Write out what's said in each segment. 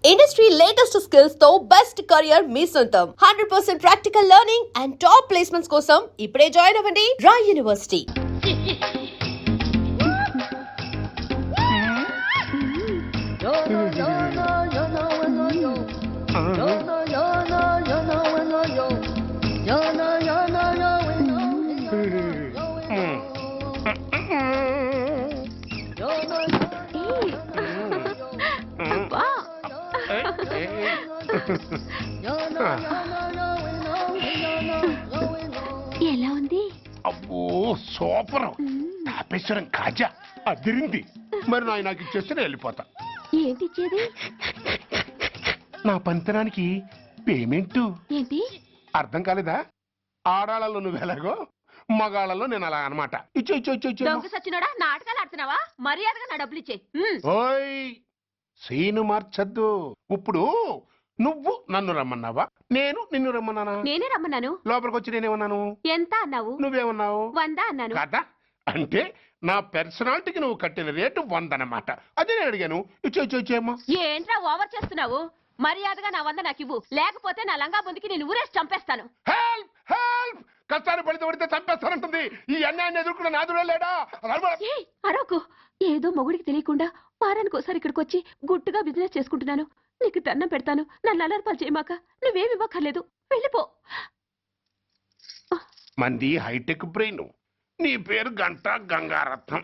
Industry latest skills తో best career మీ సొంతం 100% practical learning and top placements కోసం ఇప్పుడే జాయిన్ అవ్వండి రాయ్ యూనివర్సిటీ. ఎలా ఉంది? అబ్బో సూపర్. తాపేశ్వరం కాజా అదిరింది. మరి నాకు ఇచ్చేస్తే నేను వెళ్ళిపోతా. ఏంటి ఇచ్చేది? నా పంతనానికి పేమెంట్. ఏంటి అర్థం కాలేదా? ఆడాళ్ళలో నువ్వు ఎలాగో మగాళ్ళలో నేను అలా అనమాట. దొంగ సచ్చినోడా, నాటకాలు ఆడుతున్నావా? మర్యాదగా నా డబ్బులు ఇచ్చే. ఓయ్ సీను మార్చద్దు. ఇప్పుడు నువ్వు నన్ను రమ్మన్నావా, నేను నిన్ను రమ్మన్నానా? నేనే రమ్మన్నాను. లోపలికి వచ్చి నేనేమన్నాను? ఎంత అన్నావు? నువ్వేమన్నావు? 100 అన్నాను. కదా అంటే నా పర్సనాలిటీకి నువ్వు కట్టిన రేటు 100 అన్నమాట. అదే నేను అడిగాను. ఇచ్చేమ్మా. ఏంట్రా ఓవర్ చేస్తున్నావు? మర్యాదగా నా 100 నాకు ఇవ్వు, లేకపోతే నా లంగా ముందుకి నేను ఊరేసి చంపేస్తాను. Help help. కష్టాన్ని పడితే చంపేస్తానంటుంది. ఈ అన్యాయాన్ని ఎదుర్కొన్న నాదుడే లేడా? అరవకు. ఏదో మొగుడికి తెలియకుండా వారానికి ఒకసారి ఇక్కడికి వచ్చి గుట్టుగా బిజినెస్ చేసుకుంటున్నాను. నీకు దండం పెడతాను, నన్ను అలర్పాలు చేయమాక. నువ్వేమి ఇవ్వక్కర్లేదు, వెళ్ళిపో. మంది హైటెక్ బ్రెయిన్. నీ పేరు గంట గంగారత్నం,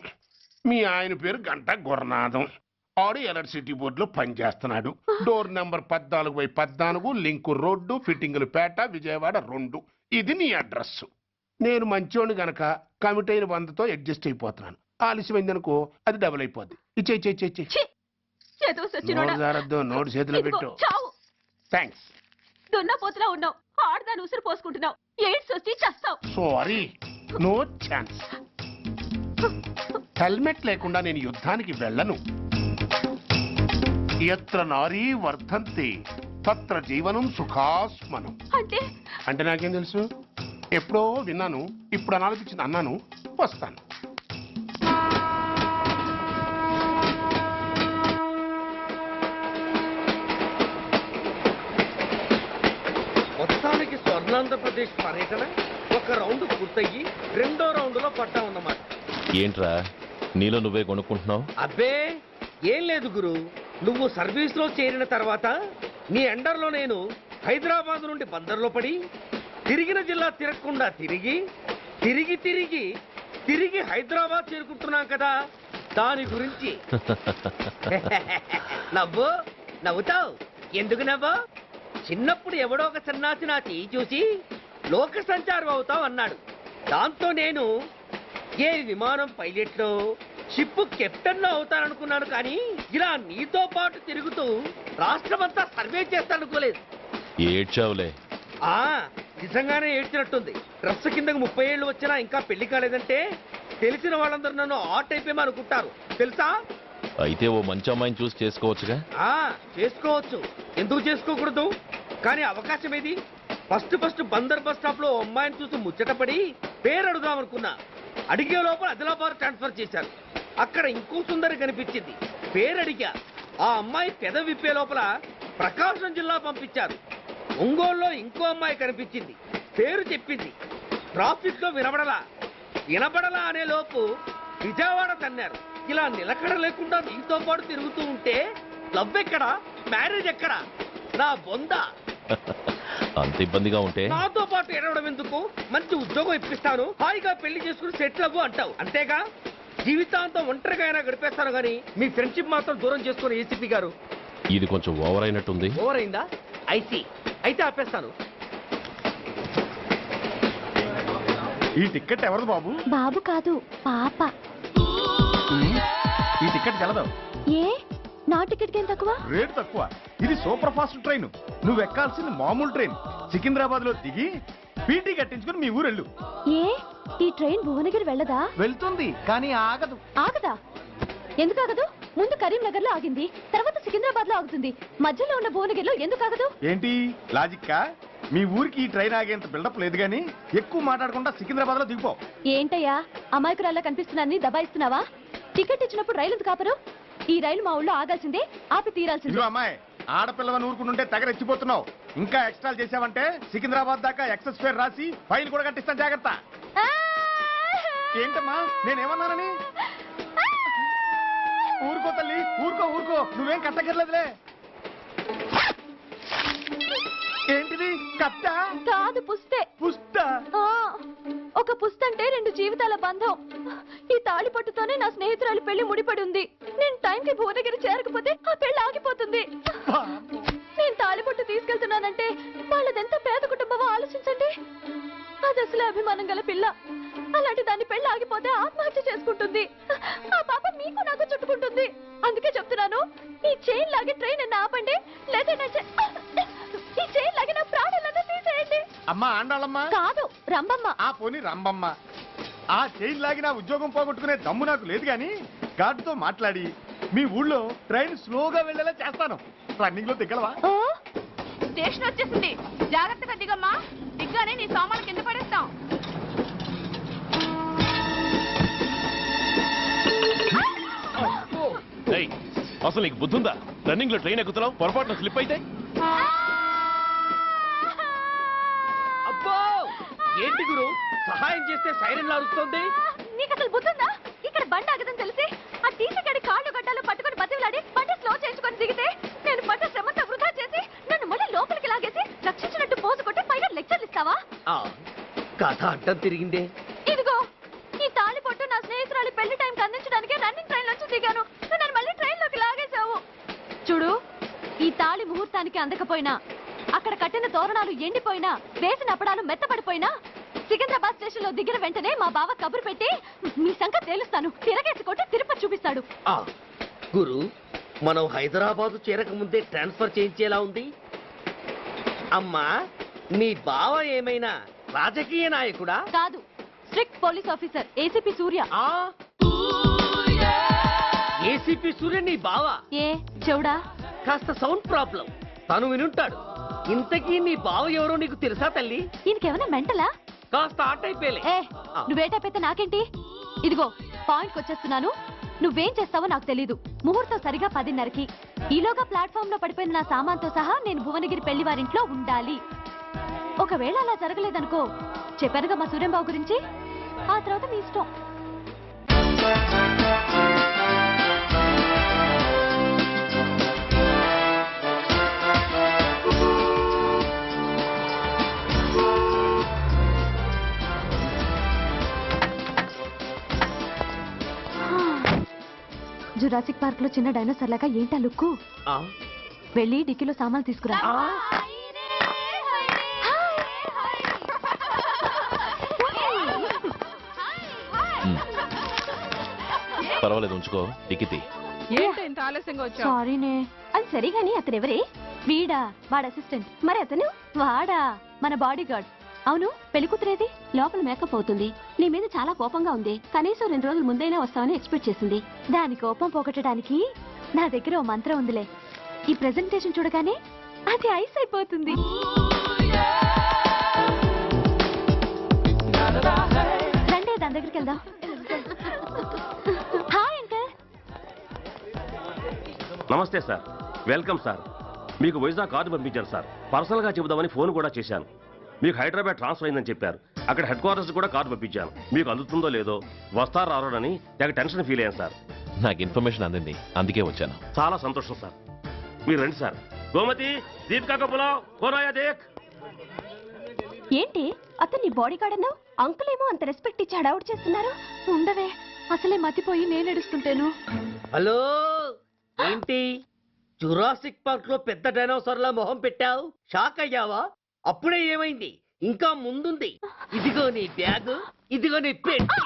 మీ ఆయన పేరు గంట గురనాథం. ఆడు ఎలక్ట్రిసిటీ బోర్డులో పనిచేస్తున్నాడు. డోర్ నెంబర్ 14/14, లింకు రోడ్డు, ఫిట్టింగులు పేట, విజయవాడ 2. ఇది నీ అడ్రస్. నేను మంచోని గనక కమిట్ అయిన 100తో అడ్జస్ట్ అయిపోతున్నాను. ఆలస్యమైందనుకో అది డబుల్ అయిపోద్ది. ఇచ్చే నోటు చేతిలో పెట్టు. థ్యాంక్స్. దున్నపోతులా ఉన్నావు, ఆడదాని ఉసురు పోసుకుంటున్నావు. ఎయిడ్స్ వచ్చి చస్తావు. Sorry, no chance. హెల్మెట్ లేకుండా నేను యుద్ధానికి వెళ్ళను. ఎత్ర నారీ వర్ధంతి తత్ర జీవనం సుఖాస్మనం. అంటే నాకేం తెలుసు? ఎప్పుడో విన్నాను, ఇప్పుడు అనాలపించింది అన్నాను. వస్తాను. మొత్తానికి స్వర్ణాంధ్రప్రదేశ్ పర్యటన ఒక రౌండ్ పూర్తయ్యి 2వ రౌండ్లో పడ్డామన్నమాట. ఏంట్రా నీలో నువ్వే కొనుక్కుంటున్నావు? అబ్బే ఏం లేదు గురు. నువ్వు సర్వీస్ లో చేరిన తర్వాత నీ అండర్లో నేను హైదరాబాద్ నుండి బందర్లో పడి తిరిగిన జిల్లా తిరగకుండా తిరిగి తిరిగి తిరిగి తిరిగి హైదరాబాద్ చేరుకుంటున్నాం కదా, దాని గురించి. నవ్వుతావు ఎందుకు నవ్వు? చిన్నప్పుడు ఎవడో ఒక సన్నాసి నా చేయి చూసి లోక సంచారం అవుతావు అన్నాడు. దాంతో నేను ఏ విమానం పైలట్లో షిప్ కెప్టెన్ అవుతాననుకున్నాను. కానీ ఇలా నీతో పాటు తిరుగుతూ రాష్ట్రమంతా సర్వే చేస్తాననుకోలేదు. ఏడ్చావులే. నిజంగానే ఏడ్చినట్టుంది. డ్రెస్ కిందకు 30 ఏళ్ళు వచ్చినా ఇంకా పెళ్లి కాలేదంటే తెలిసిన వాళ్ళందరూ నన్ను ఆట్ అయిపోయి అనుకుంటారు తెలుసా? అయితే ఓ మంచి అమ్మాయిని చూసి చేసుకోవచ్చుగా. చేసుకోవచ్చు, ఎందుకు చేసుకోకూడదు? కానీ అవకాశం ఏది? ఫస్ట్ బందర్ బస్ స్టాప్ లో అమ్మాయిని చూసి ముచ్చటపడి పేరు అడుగుదాం అనుకున్నా. అడిగే లోపల ఆదిలాబాద్ ట్రాన్స్ఫర్ చేశారు. అక్కడ ఇంకో సుందరి కనిపించింది. పేరు అడిగా. ఆ అమ్మాయి పెద విప్పే లోపల ప్రకాశం జిల్లా పంపించారు. ఒంగోలులో ఇంకో అమ్మాయి కనిపించింది. పేరు చెప్పింది. ట్రాఫిక్ లో వినబడలా అనే లోపు విజయవాడ తన్నారు. ఇలా నిలకడ లేకుండా నీతో పాటు తిరుగుతూ ఉంటే లవ్ ఎక్కడా, మ్యారేజ్ ఎక్కడా? నా బొంద. అంత ఇబ్బందిగా ఉంటే నాతో పాటు ఎడవడం ఎందుకు? మంచి ఉద్యోగం ఇప్పిస్తాను, హాయిగా పెళ్లి చేసుకుని సెటిల్ అవ్వు అంటావు అంతేగా. జీవితాంతం ఒంటరిగా అయినా గడిపేస్తాను కానీ మీ ఫ్రెండ్షిప్ మాత్రం దూరం చేసుకుని ఏసీపీ గారు. ఇది కొంచెం ఓవర్ అయినట్టుంది. ఓవర్ అయిందా? అయితే ఆపేస్తాను. ఈ టికెట్ ఎవరిది బాబు? బాబు కాదు, పాప. ఈ టికెట్ గలదు. ఏ నా టికెట్ ఏం తక్కువ? రేటు తక్కువ. ఇది సూపర్ ఫాస్ట్ ట్రైన్. నువ్వు ఎక్కాల్సింది మామూలు ట్రైన్. సికింద్రాబాద్ లో దిగి పీటీ కట్టించుకుని మీ ఊరెళ్ళు. ఏ ఈ ట్రైన్ భువనగిరి వెళ్ళదా? వెళ్తుంది కానీ ఆగదు. ఆగదా? ఎందుకు ఆగదు? ముందు కరీంనగర్ లో ఆగింది, తర్వాత సికింద్రాబాద్ లో ఆగుతుంది. మధ్యలో ఉన్న భువనగిరిలో ఎందుకు ఆగదు? ఏంటి లాజిక్కా? మీ ఊరికి ఈ ట్రైన్ ఆగేంత బిల్డప్ లేదు గానీ ఎక్కువ మాట్లాడకుండా సికింద్రాబాద్ లో దిగిపో. ఏంటయ్యా అమాయకురాల్లా కనిపిస్తున్నాన్ని దబాయిస్తున్నావా? టికెట్ ఇచ్చినప్పుడు రైలు కాపరు. ఈ రైలు మా ఊళ్ళో ఆగాల్సిందే, ఆపి తీరాల్సిందే. అమ్మాయి ఆడపిల్లవని ఊరుకుంటుంటే తెగ రెచ్చిపోతున్నావు. ఇంకా ఎక్స్ట్రా చేసావంటే సికింద్రాబాద్ దాకా ఎక్సెస్ ఫేర్ రాసి ఫైన్ కూడా కట్టిస్తాను, జాగ్రత్త. ఏంటమ్మా నేనేమన్నానని? ఊరుకో తల్లి, ఊరుకో ఊరుకో, నువ్వేం కట్టగర్లేదులే. ఏంటిది, కట్ట కాదు పుస్తే. పుష్ట? ఆ, ఒక పుస్తంటే 2 జీవితాల బంధం. ఈ తాళి పట్టుతోనే నా స్నేహితురాలి పెళ్లి ముడిపడి ఉంది. నేను టైంకి భువనగిరి చేరకపోతే ఆ పెళ్లి ఆగిపోతుంది. నేను తాళి పట్టు తీసుకెళ్తున్నానంటే వాళ్ళదెంత పేద కుటుంబమో ఆలోచించండి. అది అసలు అభిమానం గల పిల్ల. అలాంటి దాని పెళ్లి ఆగిపోతే ఆత్మహత్య చేసుకుంటుంది. ఆ పాప మీకు నాకు చుట్టుకుంటుంది. అందుకే చెప్తున్నాను, ఈ చైన్ లాగే ట్రైన్ అన్న ఆపండి, లేదా ఈ చైన్ లాగే నా ప్రాణాలన్నా తీసేయండి. అమ్మా ఆండాళ్ళమ్మా కాదు, రంబమ్మ. ఆ పోని రంబమ్మ. ఆ చైన్ లాగి నా ఉద్యోగం పోగొట్టుకునే దమ్ము నాకు లేదు గాని గార్డుతో మాట్లాడి మీ ఊళ్ళో ట్రైన్ స్లోగా వెళ్ళేలా చేస్తాను. రన్నింగ్ లో దిగలవా? స్టేషన్ వచ్చేసింది, జాగ్రత్తగా దిగమ్మా. దిగ్గానే నీ సామాను కింద పడేస్తాం. ఏయ్, అసలు నీకు బుద్ధుందా? రన్నింగ్ లో ట్రైన్ ఎక్కుతున్నావు, పొరపాటున స్లిప్ అయితే? అబ్బో ఏంటి గురు, సహాయం చేస్తే సైరన్ అరుస్తోంది. నీకు అసలు బుద్ధుందా? ఇక్కడ బండి ఆగదని తెలిసి ఆ టీసీ గడి కాళ్ళు గడ్డాలు పట్టుకొని బతిలాడి బండి స్లో చేసుకొని దిగితే నేను పడ్డ శ్రమంతా వృధా చేసి నన్ను మళ్ళీ లోపలికి లాగేసి రక్షించినట్టు పోజు కొట్టి పైన లెక్చర్లు ఇస్తావా? కథ అడ్డం తిరిగిందే. ఇదిగో ఈ తాళి పొట్టు నా స్నేహితురాలి పెళ్లి టైంకి అందించడానికి రన్నింగ్ ట్రైన్ నుంచి దిగాను. నువ్వు నన్ను మళ్ళీ ట్రైన్ లోకి లాగేశావు. చూడు, ఈ తాళి ముహూర్తానికి అందకపోయినా, అక్కడ కట్టిన తోరణాలు ఎండిపోయినా, వేసిన అప్పడాలు మెత్తపడిపోయినా, సికింద్రాబాద్ స్టేషన్ లో దిగిన వెంటనే మా బావ కబురు పెట్టి మీ సంగతి తేలుస్తాను, తిరగేసి కొట్టి తిరుపతి చూపిస్తాడు. గురు, మనం హైదరాబాద్ చేరక ముందే ట్రాన్స్ఫర్ చేయించేలా ఉంది. అమ్మా, నీ బావ ఏమైనా రాజకీయ నాయకుడా? కాదు, స్ట్రిక్ట్ పోలీస్ ఆఫీసర్, ఏసీపీ సూర్య. ఏసీపీ సూర్య నీ బావ? ఏ చెవుడా? కాస్త సౌండ్ ప్రాబ్లం, తను వినుంటాడు. ఇంతకీ నీ బావ ఎవరో నీకు తెలుసా తల్లి? ఈయనకేమైనా మెంటలా? కాస్త ఆటైపోయలే. ఏ నువ్వేటైపోతే నాకేంటి? ఇదిగో పాయింట్కి వచ్చేస్తున్నాను. నువ్వేం చేస్తావో నాకు తెలీదు. ముహూర్తం సరిగా 10:30కి. ఈలోగా ప్లాట్ఫామ్ లో పడిపోయిన నా సామాన్తో సహా నేను భువనగిరి పెళ్లి వారింట్లో ఉండాలి. ఒకవేళ అలా జరగలేదనుకో, చెప్పానుగా మా సూర్యంబాబు గురించి, ఆ తర్వాత మీ ఇష్టం. జురాసిక్ పార్క్ లో చిన్న డైనోసార్ లాగా ఏంటా లుక్కు? వెళ్ళి డిక్కీలో సామాన్లు తీసుకురా. పర్వాలేదు, ఉంచుకో. టికితి ఏంటో ఇంత ఆలస్యంగా వచ్చావు? సారీనే. అది సరిగాని అతను ఎవరే? వీడా, వాడు అసిస్టెంట్. మరి అతను? వాడా, మన బాడీ గార్డ్. అవును, పెళ్లి కూతురేది? లోపల మేకప్ అవుతుంది. నీ మీద చాలా కోపంగా ఉంది. కనీసం 2 రోజుల ముందైనా వస్తావని ఎక్స్పెక్ట్ చేసింది. దాని కోపం పోగొట్టడానికి నా దగ్గర ఓ మంత్రం ఉందిలే. ఈ ప్రెజెంటేషన్ చూడగానే అది ఐస్ అయిపోతుంది. రండి, దాని దగ్గరికి వెళ్దాం. Hi uncle. నమస్తే సార్, వెల్కమ్ సార్. మీకు వైజాగ్ కార్డు పంపించాను సార్. పర్సనల్గా చెబుదామని ఫోన్ కూడా చేశాను. మీకు హైదరాబాద్ ట్రాన్స్ఫర్ అయిందని చెప్పారు. అక్కడ హెడ్ క్వార్టర్స్ కూడా కార్డు పంపించాను. మీకు అందుతుందో లేదో, వస్తారో రారోనని తెగ టెన్షన్ ఫీల్ అయ్యాను సార్. నాకు ఇన్ఫర్మేషన్ అందింది, అందుకే వచ్చాను. చాలా సంతోషం సార్. మీరు రండి సార్. గోమతి, దీపికా కపులావ్, కోరాయా దేక్. ఏంటి అతన్ని బాడీ గార్డ్ అన్నావు? అంకుల్ ఏమో అంత రెస్పెక్ట్ ఇచ్చి హడావుడు చేస్తున్నారు. ఉండవే, అసలే మతిపోయి నేను ఏడుస్తుంటాను. హలో, ఏంటి జురాసిక్ పార్క్ లో పెద్ద డైనోసార్లా మొహం పెట్టావు? షాక్ అయ్యావా? అప్పుడే ఏమైంది? ఇంకా ముందుంది. ఇదిగో నీ బ్యాగ్, ఇదిగో నీ పెట్టి.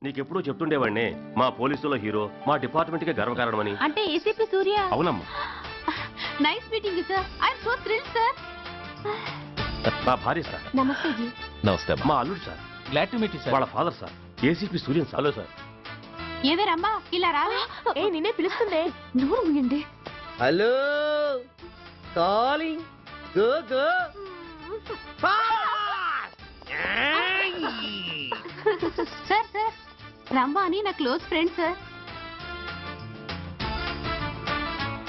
నీకెప్పుడూ చెప్తుండేవాడిని, మా పోలీసులో హీరో, మా డిపార్ట్మెంట్ కి గర్వకారణమని. అంటే ఏసీపీ సూర్య. అవునమ్మా. Nice meeting you sir. I am so thrilled sir. మా భార్య సార్. నమస్తే జీ. నమస్తే అమ్మా. మా అల్లుడు sir. Glad to meet you sir. వాళ్ళ father sir, ACP Suryan sir. Hello sir. ఏవేరమ్మా ఇలా రావే? ఏ నిన్నే పిలుస్తుందే. నోరు మూయండి. Hello, calling. Go go. Sir sir, Rambha అని నా close friend sir.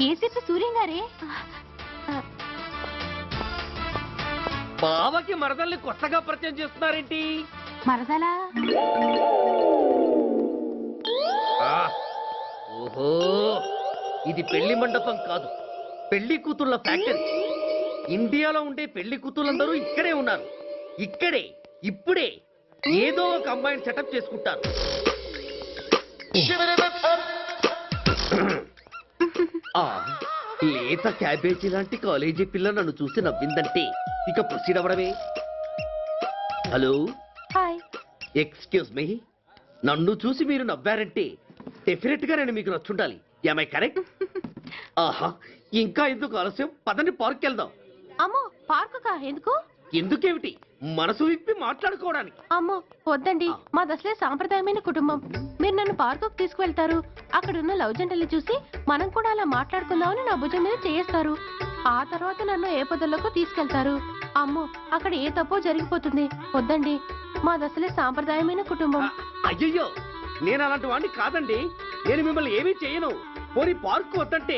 ACP Suryam గారే. బావకి మరదల్ని కొత్తగా పరిచయం చేస్తున్నారేంటి? మరదలా? ఓహో, ఇది పెళ్లి మండపం కాదు, పెళ్లి కూతుళ్ళ ఫ్యాక్టరీ. ఇండియాలో ఉండే పెళ్లి కూతుళ్ళందరూ ఇక్కడే ఉన్నారు. ఇక్కడే ఇప్పుడే ఏదో ఒక అమ్మాయిని సెటప్ చేసుకుంటారు. ఆ, లేత క్యాబేజీ లాంటి కాలేజీ పిల్ల నన్ను చూసి నవ్విందంటే ఇక ప్రొసీడ్ అవ్వడమే. Hello, hi. ఎక్స్క్యూజ్ మీ, నన్ను చూసి మీరు నవ్వారంటే డెఫినెట్ గా నేను మీకు నచ్చుండాలి. Am I correct? ఆహా, ఇంకా ఎందుకు ఆలస్యం, పదండి పార్క్ వెళ్దాం. అమ్మో, పార్కు కా? ఎందుకు? ఎందుకేమిటి, మనసు విప్పి మాట్లాడుకోవడానికి. అమ్మో వద్దండి, మాది అసలే సాంప్రదాయమైన కుటుంబం. మీరు నన్ను పార్కుకు తీసుకువెళ్తారు, అక్కడున్న లవ్ జంటలు చూసి మనం కూడా అలా మాట్లాడుకుందామని నా భుజం మీద చేస్తారు. ఆ తర్వాత నన్ను ఏ పొదల్లోకి తీసుకెళ్తారు. అమ్మో, అక్కడ ఏ తప్పో జరిగిపోతుంది. వద్దండి, మాది అసలే సాంప్రదాయమైన కుటుంబం. అయ్యయ్యో, నేను అలాంటి వాడిని కాదండి. నేను మిమ్మల్ని ఏమీ చేయను. పోనీ పార్క్ వద్దంటే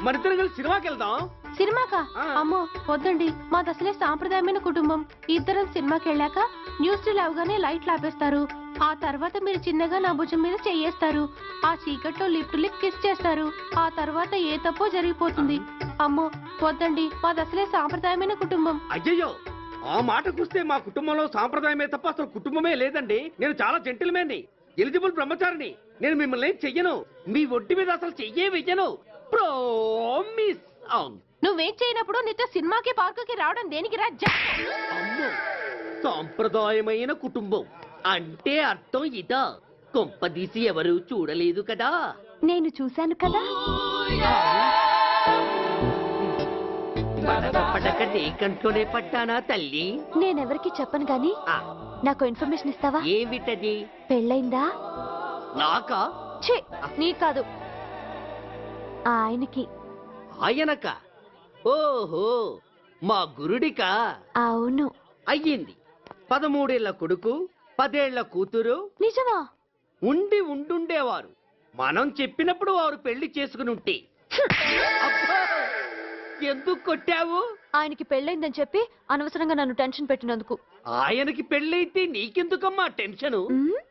మరిద్దరం కలిసి సినిమాకి వెళ్దాం. సినిమాకా? ఆ. అమ్మో వద్దండి, మాది అసలే సాంప్రదాయమైన కుటుంబం. ఇద్దరం సినిమాకి వెళ్ళాక న్యూస్ అవగానే లైట్లు ఆపేస్తారు. ఆ తర్వాత మీరు చిన్నగా నా భుజం మీద చెయ్యేస్తారు. ఆ చీకట్లో లిప్ టు లిప్ కిస్ చేస్తారు. ఆ తర్వాత ఏ తప్పో జరిగిపోతుంది. అమ్మో వద్దండి, మాది అసలే సాంప్రదాయమైన కుటుంబం. అయ్యయ్యో, ఆ మాటకొస్తే మా కుటుంబంలో సాంప్రదాయమే తప్ప అసలు కుటుంబమే లేదండి. నేను చాలా జెంటిల్మెన్ని, ఎలిజిబుల్ బ్రహ్మచారిని. నేను మిమ్మల్ని ఏం చెయ్యను. మీ ఒంటి మీద అసలు చెయ్యే వెయ్యను. ప్రామిస్. అవును. నువ్వేం చేయనప్పుడు నీతో సినిమాకి పార్కుకి రావడం దేనికి రా? అమ్మో, సాంప్రదాయమైన కుటుంబం అంటే అర్థం ఇదా? కొంపదీసి ఎవరు చూడలేదు కదా? నేను చూశాను కదా. పడక నీ కంట్లోనే పడ్డానా తల్లి? నేనెవరికి చెప్పను గాని ఆ, నాకు ఇన్ఫర్మేషన్ ఇస్తావా? ఏమిటది? పెళ్ళైందా? నాకా? ఛీ, నీ కాదు, ఆయనకి. ఆయనక? ఓహో, మా గురుడికా? అవును. అయ్యింది. 13 ఏళ్ల కొడుకు, 10 ఏళ్ల కూతురు నిజమా? ఉండుండేవారు. మనం చెప్పినప్పుడు వారు పెళ్లి చేసుకుని ఉంటే. అబ్బా! ఎందుకు కొట్టావు? ఆయనకి పెళ్ళైందని చెప్పి అనవసరంగా నన్ను టెన్షన్ పెట్టినందుకు. ఆయనకి పెళ్ళైతే నీకెందుకమ్మా టెన్షను? ఉమ్,